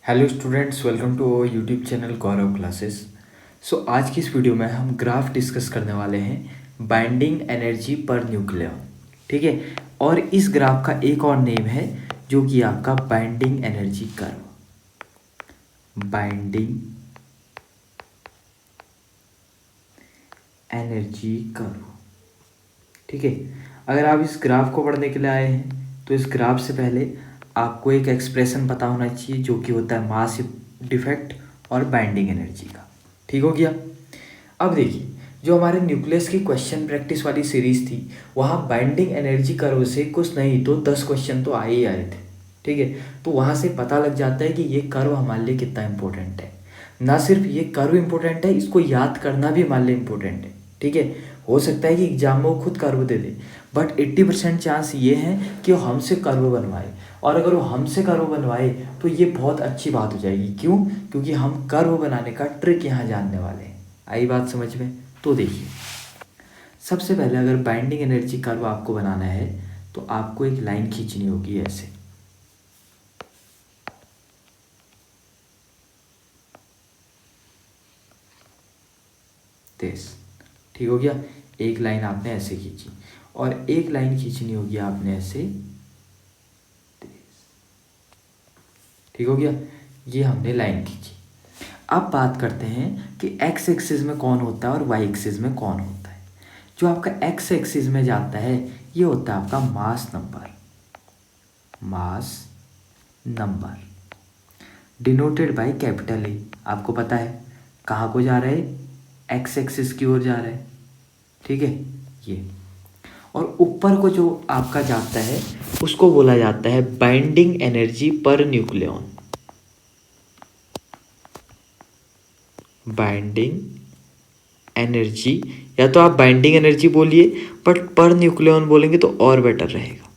Hello students, welcome to our YouTube channel Gaurav classes. आज की इस वीडियो में हम ग्राफ डिस्कस करने वाले हैं बाइंडिंग एनर्जी पर न्यूक्लियॉन। ठीक है। और इस ग्राफ का एक और नेम है जो कि आपका binding energy curve. Binding energy curve. ठीक है। अगर आप इस ग्राफ को पढ़ने के लिए आए हैं तो इस ग्राफ से पहले आपको एक एक्सप्रेशन पता होना चाहिए जो कि होता है मास डिफेक्ट और बाइंडिंग एनर्जी का। ठीक हो गया। अब देखिए, जो हमारे न्यूक्लियस की क्वेश्चन प्रैक्टिस वाली सीरीज थी वहाँ बाइंडिंग एनर्जी कर्व से कुछ नहीं तो 10 क्वेश्चन तो आए ही आए थे। ठीक है। तो वहाँ से पता लग जाता है कि ये कर्व हमारे लिए कितना इंपॉर्टेंट है। ना सिर्फ ये कर्व इंपॉर्टेंट है, इसको याद करना भी हमारे लिए इंपॉर्टेंट है। ठीक है। हो सकता है कि एग्जाम में वो खुद curve they they, but 80% chance ये है कि वो हमसे कर्व बनवाए। और अगर वो हमसे कर्व बनवाए तो ये बहुत अच्छी बात हो जाएगी। क्यों? क्योंकि हम कर्व बनाने का ट्रिक यहाँ जानने वाले हैं। आई बात समझ में? तो देखिए, सबसे पहले अगर बाइंडिंग एनर्जी कर्व आपको बनाना है तो आपको एक लाइन खींचनी होगी ऐसे। तेज। ठीक हो गया। एक लाइन आपने ऐसे खींची और एक लाइन खींचनी होगी आपने ऐसे। ठीक हो गया। ये हमने लाइन खींची। अब बात करते हैं कि एक्स एक्सिस में कौन होता है और वाई एक्सिस में कौन होता है। जो आपका एक्स एक्सिस में जाता है ये होता है आपका mass number. Mass number denoted by capital A. आपको पता है कहाँ को जा रहा है? एक्स एक्सिस की ओर जा रहा है। ठीक है। ये और ऊपर को जो आपका जाता है उसको बोला जाता है बाइंडिंग एनर्जी पर न्यूक्लियॉन। बाइंडिंग एनर्जी, या तो आप बाइंडिंग एनर्जी बोलिए बट पर न्यूक्लियॉन बोलेंगे तो और बेटर रहेगा।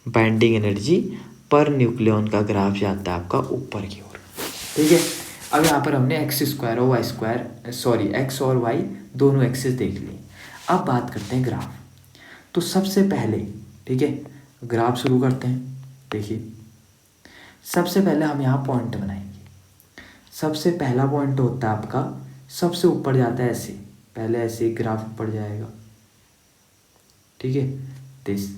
बाइंडिंग एनर्जी पर न्यूक्लियॉन का ग्राफ जाता है आपका ऊपर की ओर। ठीक है। अब यहाँ पर हमने एक्स स्क्वायर और वाई स्क्वायर, सॉरी एक्स और वाई दोनों एक्सिस देख लिए। अब बात करते हैं ग्राफ। तो सबसे पहले, ठीक है, ग्राफ शुरू करते हैं। देखिए, सबसे पहले हम यहाँ पॉइंट बनाएंगे। सबसे पहला पॉइंट होता है आपका, सबसे ऊपर जाता है ऐसे, पहले ऐसे ग्राफ ऊपर जाएगा। ठीक है। दिस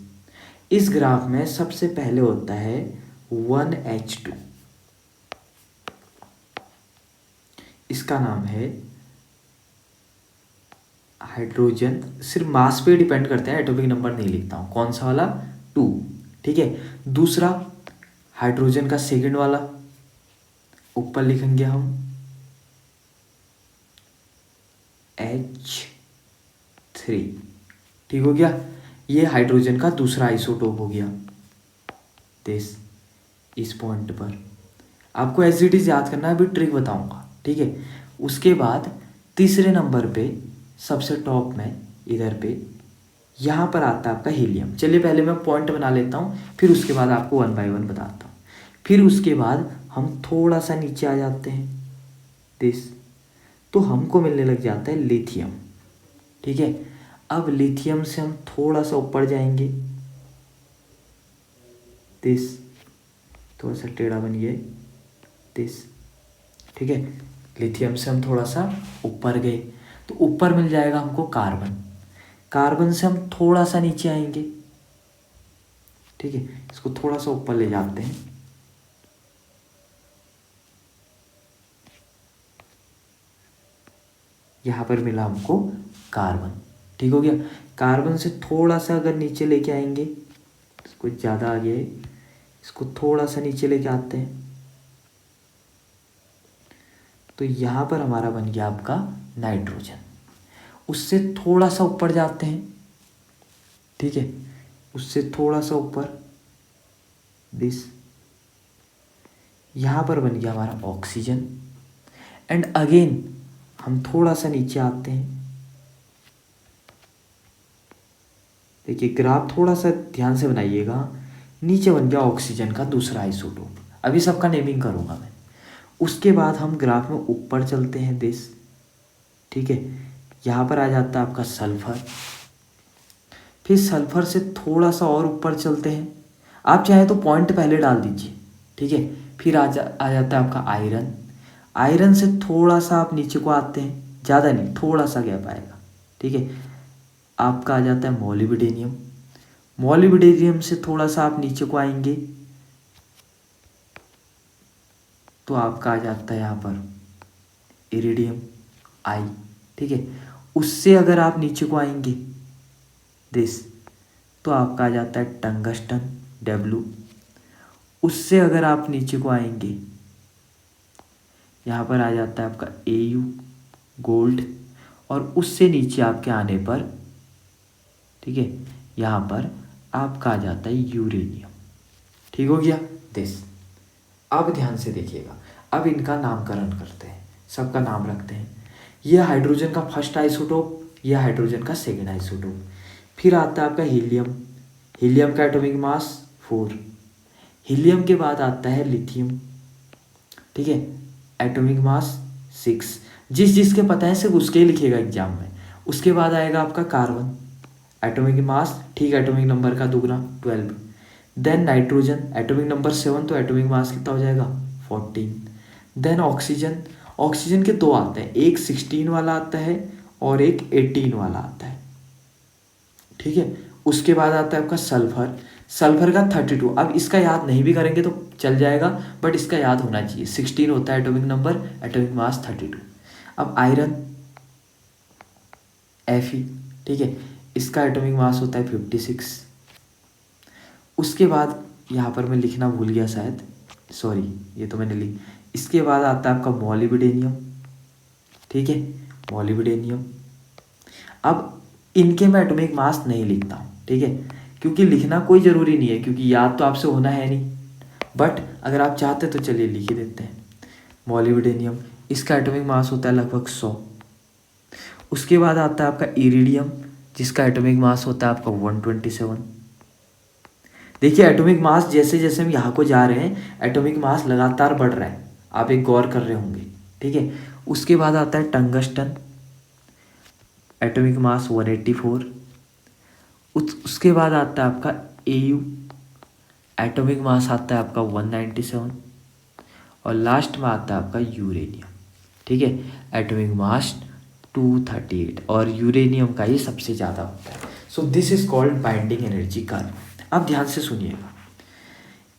इस ग्राफ में सबसे पहले होता है 1H2। इसका नाम है हाइड्रोजन। सिर्फ मास पे डिपेंड करते हैं, एटॉमिक नंबर नहीं लिखता हूं। कौन सा वाला? 2। ठीक है। दूसरा हाइड्रोजन का सेकंड वाला ऊपर लिखेंगे हम H3। ठीक हो गया। ये हाइड्रोजन का दूसरा आइसोटोप हो गया। दिस इस पॉइंट पर आपको एज इट इज याद करना है, अभी ट्रिक बताऊंगा। ठीक है। उसके बाद तीसरे नंबर पे सबसे टॉप में इधर पे यहाँ पर आता है आपका हीलियम। चलिए पहले मैं पॉइंट बना लेता हूँ, फिर उसके बाद आपको 1 बाय 1 बताता हूँ। फिर उसके बाद हम थोड़ा सा नीचे आ जाते हैं दिस, तो हमको मिलने लग जाता है लिथियम। ठीक है। अब लिथियम से हम थोड़ा सा ऊपर जाएंगे दिस, थोड़ा सा टेढ़ा बन गया दिस। ठीक है। लिथियम से हम थोड़ा सा ऊपर गए तो ऊपर मिल जाएगा हमको कार्बन। कार्बन से हम थोड़ा सा नीचे आएंगे। ठीक है। इसको थोड़ा सा ऊपर ले जाते हैं। यहां पर मिला हमको कार्बन। ठीक हो गया। कार्बन से थोड़ा सा अगर नीचे लेके आएंगे, इसको ज़्यादा आ गया है, इसको थोड़ा सा नीचे लेके आते हैं तो यहाँ पर हमारा बन गया आपका नाइट्रोजन। उससे थोड़ा सा ऊपर जाते हैं। ठीक है। उससे थोड़ा सा ऊपर दिस, यहाँ पर बन गया हमारा ऑक्सीजन। एंड अगेन हम थोड़ा सा नीचे आते हैं। देखिए ग्राफ थोड़ा सा ध्यान से बनाइएगा। नीचे बन गया ऑक्सीजन का दूसरा आइसोटोप। अभी सबका नेमिंग करूँगा मैं। उसके बाद हम ग्राफ में ऊपर चलते हैं दिस। ठीक है। यहाँ पर आ जाता है आपका सल्फर। फिर सल्फर से थोड़ा सा और ऊपर चलते हैं, आप चाहे तो पॉइंट पहले डाल दीजिए, ठीक है। फिर आ जाता है आपका आयरन। आयरन से थोड़ा सा आप नीचे को आते हैं, ज़्यादा नहीं, थोड़ा सा गैप आएगा, ठीक है। आपका आ जाता है मोलिब्डेनियम। मोलिब्डेनियम से थोड़ा सा आप नीचे को आएंगे तो आपका आ जाता है यहाँ पर इरिडियम आई, ठीक है। उससे अगर आप नीचे को आएंगे दिस, तो आपका आ जाता है टंगस्टन डब्लू। उससे अगर आप नीचे को आएंगे यहाँ पर आ जाता है आपका एयू गोल्ड। और उससे नीचे आपके आने पर, ठीक है, यहाँ पर आपका आ जाता है यूरेनियम। ठीक हो गया दिस। अब ध्यान से देखिएगा, अब इनका नामकरण करते हैं, सबका नाम रखते हैं। यह हाइड्रोजन का फर्स्ट आइसोटोप, यह हाइड्रोजन का सेकेंड आइसोटोप। फिर आता है आपका हीलियम। हीलियम का एटॉमिक मास 4। हीलियम के बाद आता है लिथियम, ठीक है, एटॉमिक मास 6। जिसके पता है सिर्फ उसके ही लिखेगा एग्जाम में। उसके बाद आएगा आपका कार्बन, एटॉमिक मास, ठीक, एटॉमिक नंबर का दुगना 12। देन नाइट्रोजन, एटॉमिक नंबर 7, तो एटॉमिक मास कितना हो जाएगा 14। देन ऑक्सीजन, ऑक्सीजन के दो आते हैं, एक 16 वाला आता है और एक 18 वाला आता है, ठीक है। उसके बाद आता है आपका सल्फर, सल्फर का 32। अब इसका याद नहीं भी करेंगे तो चल जाएगा, बट इसका याद होना चाहिए। 16 होता है एटॉमिक नंबर, एटॉमिक मास 32। अब आयरन Fe, ठीक है, इसका एटॉमिक मास होता है 56। उसके बाद यहाँ पर मैं लिखना भूल गया शायद, सॉरी, ये तो मैंने लिख। इसके बाद आता है आपका मोलिब्डेनियम, ठीक है, मोलिब्डेनियम। अब इनके मैं एटॉमिक मास नहीं लिखता हूँ, ठीक है, क्योंकि लिखना कोई ज़रूरी नहीं है, क्योंकि याद तो आपसे होना है नहीं, बट अगर आप चाहते तो चलिए लिख ही देते हैं। मोलिब्डेनियम, इसका एटॉमिक मास होता है लगभग 100। उसके बाद आता है आपका इरिडियम, जिसका एटॉमिक मास होता है आपका 127। देखिए एटॉमिक मास जैसे जैसे हम यहाँ को जा रहे हैं, एटॉमिक मास लगातार बढ़ रहा है, आप एक गौर कर रहे होंगे, ठीक है। उसके बाद आता है टंगस्टन, एटॉमिक मास 184। उसके बाद आता है आपका एयू, एटॉमिक मास आता है आपका 197। और लास्ट में आता है आपका यूरेनियम, ठीक है, एटॉमिक मास 238। और यूरेनियम का ये सबसे ज़्यादा होता है। So this is called binding energy curve. अब ध्यान से सुनिएगा,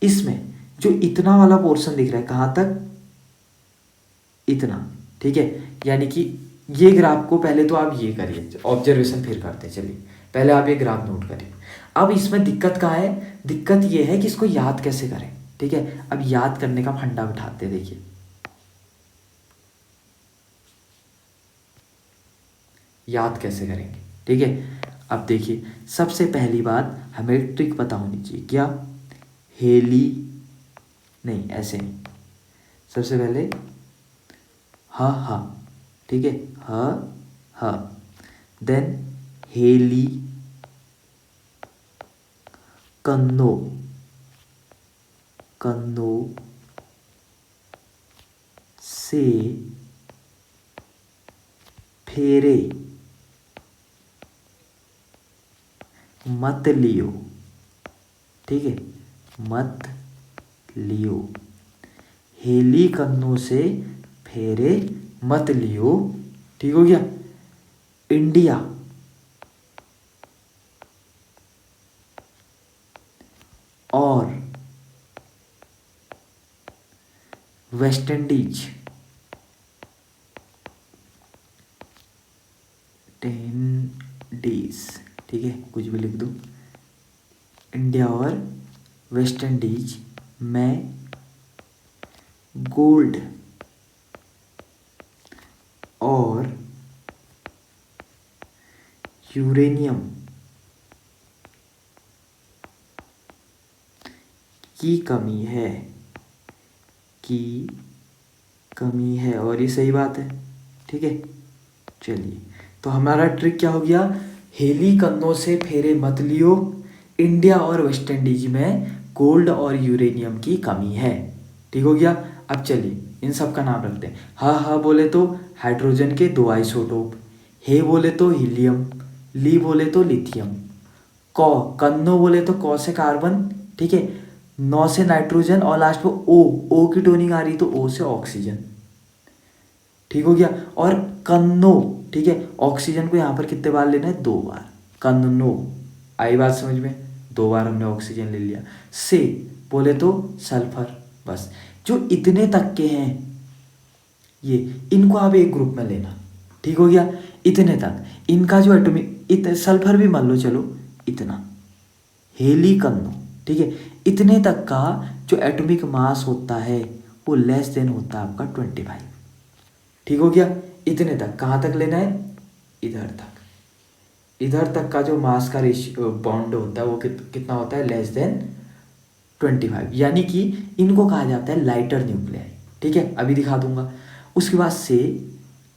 इसमें जो इतना वाला पोर्शन दिख रहा है, कहाँ तक, इतना, ठीक है। यानी कि ये ग्राफ को पहले तो आप ये करिए, ऑब्जर्वेशन फिर करते हैं, चलिए पहले आप ये ग्राफ नोट करिए। अब इसमें दिक्कत कहाँ है, दिक्कत ये है कि इसको याद कैसे करें, ठीक है। अब याद करने का फंडा बिठाते हैं, देखिए याद कैसे करेंगे, ठीक है। अब देखिए सबसे पहली बात हमें ट्रिक पता होनी चाहिए, क्या, हेली, नहीं ऐसे नहीं, सबसे पहले हा हा, ठीक है, हा हा, देन हेली कन्नो, कन्नो से फेरे मत लियो, ठीक है, मत लियो। हेली कन्नों से फेरे मत लियो, ठीक हो गया। इंडिया और वेस्ट इंडीज, ठीक है, कुछ भी लिख दो। इंडिया और वेस्ट इंडीज में गोल्ड और यूरेनियम की कमी है, की कमी है, और ये सही बात है, ठीक है। चलिए तो हमारा ट्रिक क्या हो गया, हेली कन्नों से फेरे मत लियो, इंडिया और वेस्ट इंडीज में गोल्ड और यूरेनियम की कमी है, ठीक हो गया। अब चलिए इन सब का नाम रखते हैं। हा हा बोले तो हाइड्रोजन के 2 आइसोटोप, हे बोले तो हीलियम, ली बोले तो लिथियम, कन्नो बोले तो क से कार्बन, ठीक है, नौ से नाइट्रोजन और लास्ट में ओ की टोनिंग आ रही तो ओ से ऑक्सीजन, ठीक हो गया। और कन्नो, ठीक है, ऑक्सीजन को यहाँ पर कितने बार लेना है, 2 बार, कन्नो, आई बात समझ में, 2 बार हमने ऑक्सीजन ले लिया। से बोले तो सल्फर, बस। जो इतने तक के हैं ये, इनको आप एक ग्रुप में लेना, ठीक हो गया। इतने तक इनका जो एटॉमिक, सल्फर भी मान लो चलो इतना, हेलिकन्नो, ठीक है, इतने तक का जो एटॉमिक मास होता है वो लेस देन होता है आपका 25, ठीक हो गया। इतने तक, कहाँ तक लेना है, इधर तक, इधर तक का जो मास का रेशियो बॉन्ड होता है वो कितना होता है, लेस देन 25, यानी कि इनको कहा जाता है लाइटर न्यूक्लियाई, ठीक है, अभी दिखा दूंगा। उसके बाद से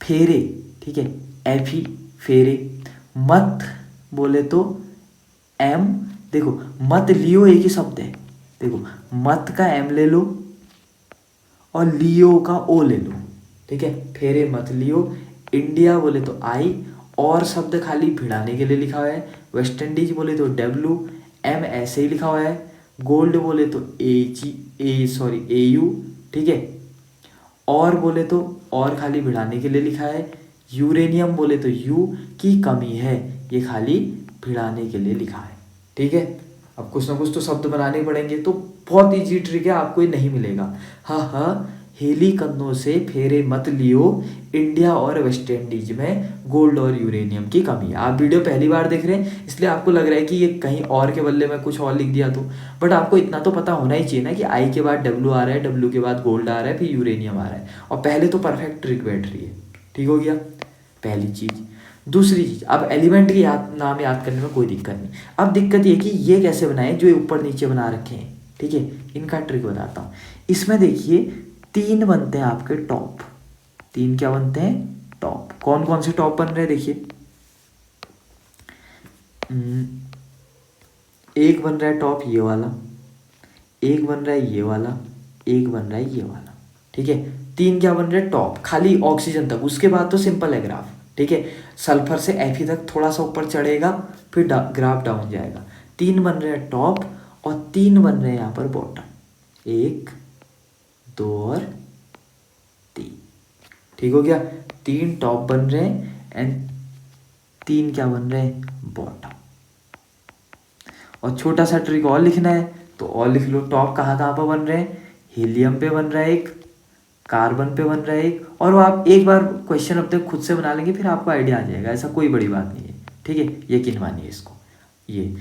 फेरे, ठीक है, एफी, फेरे, मत बोले तो एम, देखो मत लियो एक ही शब्द है, देखो मत का एम ले लो और लियो का ओ ले लो, ठीक है, फेरे मत लियो। इंडिया बोले तो आई, और शब्द खाली भिड़ाने के लिए लिखा हुआ है। वेस्ट इंडीज बोले तो डब्ल्यू, एम ऐसे ही लिखा हुआ है। गोल्ड बोले तो ए यू, ठीक है, और बोले तो और खाली भिड़ाने के लिए लिखा है। यूरेनियम बोले तो यू की कमी है, ये खाली भिड़ाने के लिए लिखा है, ठीक है। अब कुछ ना कुछ तो शब्द बनाने पड़ेंगे, तो बहुत इजी ट्रिक है, आपको ये नहीं मिलेगा। हाँ, हेलिकन्नो से फेरे मत लियो, इंडिया और वेस्ट इंडीज में गोल्ड और यूरेनियम की कमी है। आप वीडियो पहली बार देख रहे हैं इसलिए आपको लग रहा है कि ये कहीं और के बदले में कुछ और लिख दिया, तो बट आपको इतना तो पता होना ही चाहिए ना कि आई के बाद डब्ल्यू आ रहा है, डब्ल्यू के बाद गोल्ड आ रहा है, फिर यूरेनियम आ रहा है, और पहले तो परफेक्ट ट्रिक बैठ रही है, ठीक हो गया, पहली चीज़। दूसरी चीज़, अब एलिमेंट की नाम याद करने में कोई दिक्कत नहीं। अब दिक्कत ये कि ये कैसे बनाए, जो ऊपर नीचे बना रखे हैं, ठीक है, इनका ट्रिक बताता हूँ। इसमें देखिए 3 बनते हैं आपके टॉप, 3 क्या बनते हैं, टॉप। कौन कौन से टॉप बन रहे हैं देखिए, एक बन रहा है टॉप ये वाला, एक बन रहा है ये वाला, एक बन रहा है ये वाला, ठीक है। 3 क्या बन रहे हैं, टॉप, खाली ऑक्सीजन तक। उसके बाद तो सिंपल है ग्राफ, ठीक है, सल्फर से एफी तक थोड़ा सा ऊपर चढ़ेगा, फिर ग्राफ डाउन जाएगा। 3 बन रहे हैं टॉप और 3 बन रहे हैं यहाँ पर बॉटम, 1 2 और 3, ठीक हो गया। 3 टॉप बन रहे हैं एंड 3 क्या बन रहे हैं, बॉटम। और छोटा सा ट्रिक और लिखना है तो और लिख लो, टॉप कहाँ कहाँ पर बन रहे हैं, हीलियम पे बन रहा है एक, कार्बन पे बन रहा है एक, और वो आप एक बार क्वेश्चन अपने खुद से बना लेंगे फिर आपको आइडिया आ जाएगा, ऐसा कोई बड़ी बात नहीं है, ठीक है, यकीन मानिए इसको। ये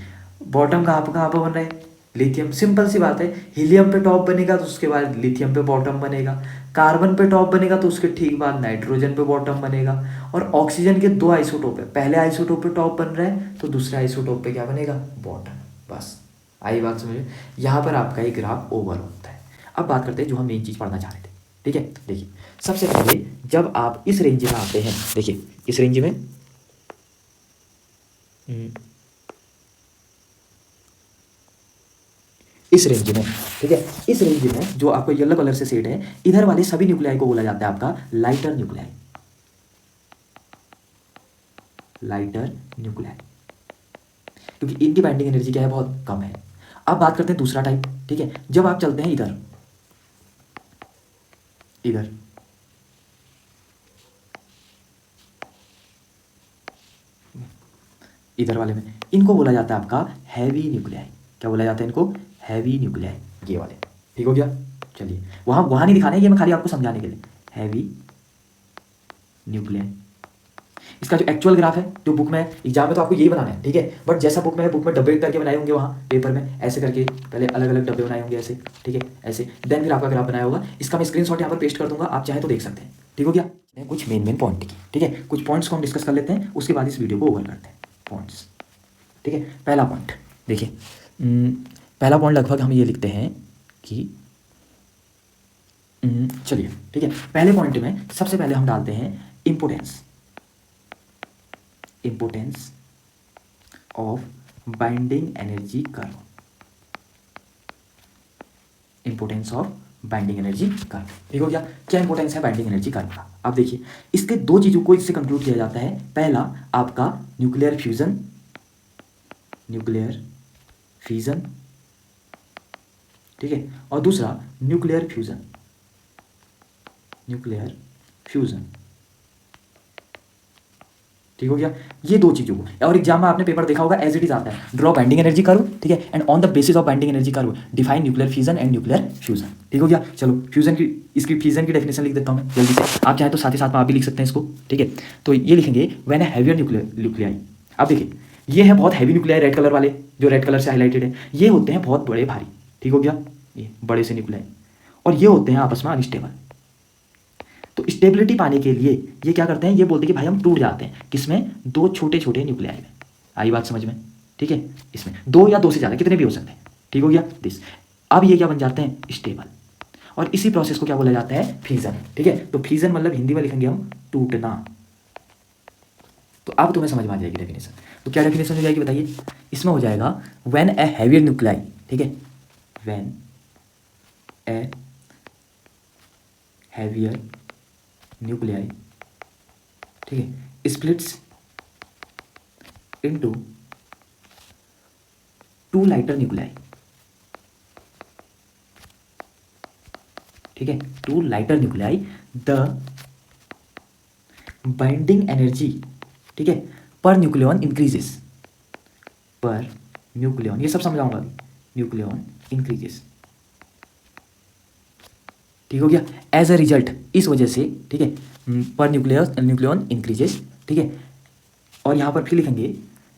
बॉटम कहाँ पर बन रहा है, लिथियम, सिंपल सी बात है, हीलियम पे टॉप बनेगा तो उसके बाद लिथियम पे बॉटम बनेगा, कार्बन पे टॉप बनेगा तो उसके ठीक बाद नाइट्रोजन पे बॉटम बनेगा, और ऑक्सीजन के 2 आइसोटोप है, पहले आइसोटोप पे टॉप बन रहा है तो दूसरे आइसोटोप पे क्या बनेगा, बॉटम, बस। आई बात समझे, यहाँ पर आपका एक ग्राफ ओवर होता है। अब बात करते हैं जो हम मेन चीज़ पढ़ना चाह रहे थे, ठीक है। देखिए सबसे पहले जब आप इस रेंज में आते हैं, देखिए इस रेंज में इस रेंज में, ठीक है, इस रेंज में जो आपको येलो कलर से शेड है, इधर वाले सभी न्यूक्लियाई को बोला जाता है आपका लाइटर न्यूक्लियाई, लाइटर न्यूक्लियाई, क्योंकि इनकी बाइंडिंग एनर्जी क्या है, बहुत कम है। अब बात करते हैं दूसरा टाइप, ठीक है, जब आप चलते हैं इधर इधर इधर वाले में, इनको बोला जाता है आपका हैवी न्यूक्लियाई। क्या बोला जाता है इनको, हैवी न्यूक्लियाई, ये वाले, ठीक हो गया। चलिए वहाँ नहीं दिखाना है, ये मैं खाली आपको समझाने के लिए, हैवी न्यूक्लियाई। इसका जो एक्चुअल ग्राफ है जो बुक में, एग्जाम में तो आपको यही बनाना है, ठीक है, बट जैसा बुक में है, बुक में डब्बे करके बनाए होंगे, वहाँ पेपर में ऐसे करके पहले अलग अलग डब्बे बनाए होंगे ऐसे, ठीक है, ऐसे, देन फिर आपका ग्राफ बनाया होगा। इसका मैं स्क्रीनशॉट यहाँ पर पेस्ट कर दूंगा, आप चाहे तो देख सकते हैं, ठीक हो गया। कुछ मेन पॉइंट की, ठीक है, कुछ पॉइंट्स को हम डिस्कस कर लेते हैं, उसके बाद इस वीडियो को ओवर करते हैं, पॉइंट्स, ठीक है। पहला पॉइंट देखिए, पहला पॉइंट लगभग हम ये लिखते हैं कि चलिए ठीक है, पहले पॉइंट में सबसे पहले हम डालते हैं importance of binding energy curve, importance of binding energy curve, ठीक हो गया। क्या इंपोर्टेंस है बाइंडिंग एनर्जी कर्व का, अब देखिए इसके 2 चीजों को इससे कंक्लूड किया जाता है। पहला आपका न्यूक्लियर फ्यूजन, न्यूक्लियर फिजन, ठीक है, और दूसरा न्यूक्लियर फ्यूजन, न्यूक्लियर फ्यूजन, ठीक हो गया। ये दो चीज़ों को, और एग्जाम में आपने पेपर देखा होगा, एज इट इज आता है, ड्रॉ बाइंडिंग एनर्जी कर्व, ठीक है, and on the basis of binding energy curve define nuclear fusion and nuclear fusion, ठीक हो गया। चलो फ्यूजन की, इसकी फ्यूजन की डेफिनेशन लिख देता हूँ मैं जल्दी से, आप चाहें तो साथ ही साथ में आप भी लिख सकते हैं इसको, ठीक है। तो ये लिखेंगे व्हेन ए हैवियर न्यूक्लियाई, आप देखिए ये है बहुत हैवी न्यूक्लियाई, रेड कलर वाले जो रेड कलर से हाईलाइटेड है, ये होते हैं बहुत बड़े भारी, ठीक हो गया, ये बड़े से न्यूक्लियाई, और ये होते हैं आपस में अनस्टेबल। तो स्टेबिलिटी पाने के लिए ये क्या करते हैं, ये बोलते हैं कि भाई हम टूट जाते हैं, किसमें, दो छोटे छोटे न्यूक्लियाई में, आई बात समझ में, ठीक है, इसमें दो या दो से ज़्यादा कितने भी हो सकते हैं, ठीक हो गया दिस। अब ये क्या बन जाते हैं, स्टेबल, और इसी प्रोसेस को क्या बोला जाता है, फ्यूजन, ठीक है। तो फ्यूजन मतलब हिंदी में लिखेंगे हम टूटना। तो अब तुम्हें समझ में आ जाएगी डेफिनेशन। तो क्या डेफिनेशन हो जाएगी बताइए, इसमें हो जाएगा व्हेन ए हैवियर न्यूक्लियाई, ठीक है, व्हेन ए हैवियर न्यूक्लियाई, ठीक है, splits into two lighter nuclei, ठीक है, two lighter nuclei, the binding energy, ठीक है, per nucleon increases, per nucleon, ये सब समझाऊंगा अभी, न्यूक्लियन इंक्रीजेस, ठीक हो गया। एज अ रिजल्ट, इस वजह से, ठीक है, पर न्यूक्लियन इंक्रीजेस, ठीक है, और यहां पर फिर लिखेंगे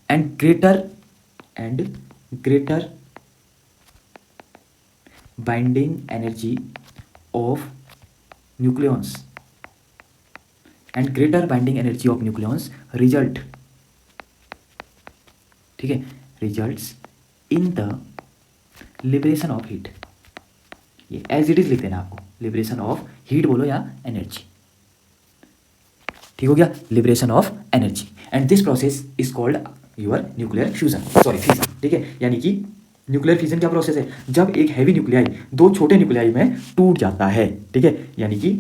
and greater binding energy of nucleons and greater binding energy of nucleons result, ठीक है, results in the liberation of heat, ये एज इट इज लिख देना आपको, लिबरेशन ऑफ हीट बोलो या एनर्जी, ठीक हो गया, liberation of energy, and this process is called your nuclear fusion, sorry fusion, ठीक है। यानी कि न्यूक्लियर फ्यूजन क्या प्रोसेस है, जब एक हैवी न्यूक्लियाई दो छोटे न्यूक्लियाई में टूट जाता है, ठीक है, यानी कि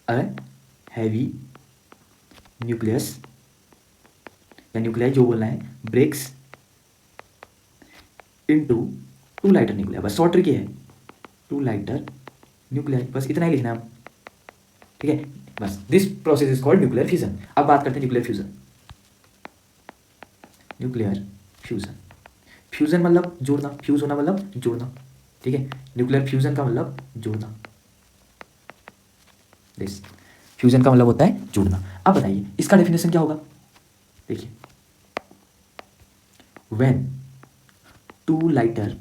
अ हैवी न्यूक्लियस या न्यूक्लियाई जो बोलना है, breaks into two lighter nuclei, बस शॉर्ट ट्रिक है, टू लाइटर न्यूक्लियाई, बस इतना ही लिखना है, ठीक है, बस this process is called nuclear fusion. अब बात करते हैं nuclear fusion, nuclear fusion, fusion मतलब जोड़ना, फ्यूज होना मतलब जोड़ना, ठीक है, न्यूक्लियर फ्यूजन का मतलब जोड़ना, दिस फ्यूजन का मतलब होता है जोड़ना। अब बताइए इसका डेफिनेशन क्या होगा, देखिए when two lighter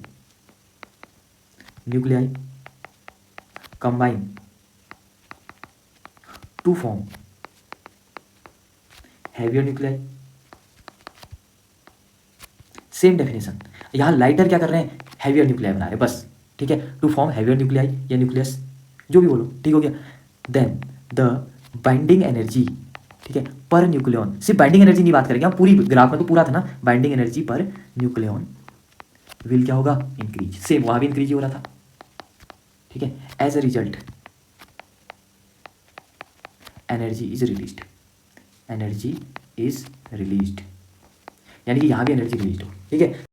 nuclei combine to form heavier nuclei, same definition, यहां लाइटर क्या कर रहे हैं, हैवियर न्यूक्लियाई बना रहे हैं बस, ठीक है, टू फॉर्म हैवियर न्यूक्लियाई या न्यूक्लियस जो भी बोलो, ठीक हो गया। देन द बाइंडिंग एनर्जी, ठीक है, पर न्यूक्लियन, सिर्फ बाइंडिंग एनर्जी नहीं बात करेंगे हम, पूरी ग्राफ में तो पूरा था ना, binding energy per nucleon will क्या होगा, इंक्रीज, सेम वहां भी इंक्रीज ही हो रहा था, ठीक है, as a result energy is released, energy is released, यानी कि यहां भी एनर्जी रिलीज हो, ठीक है।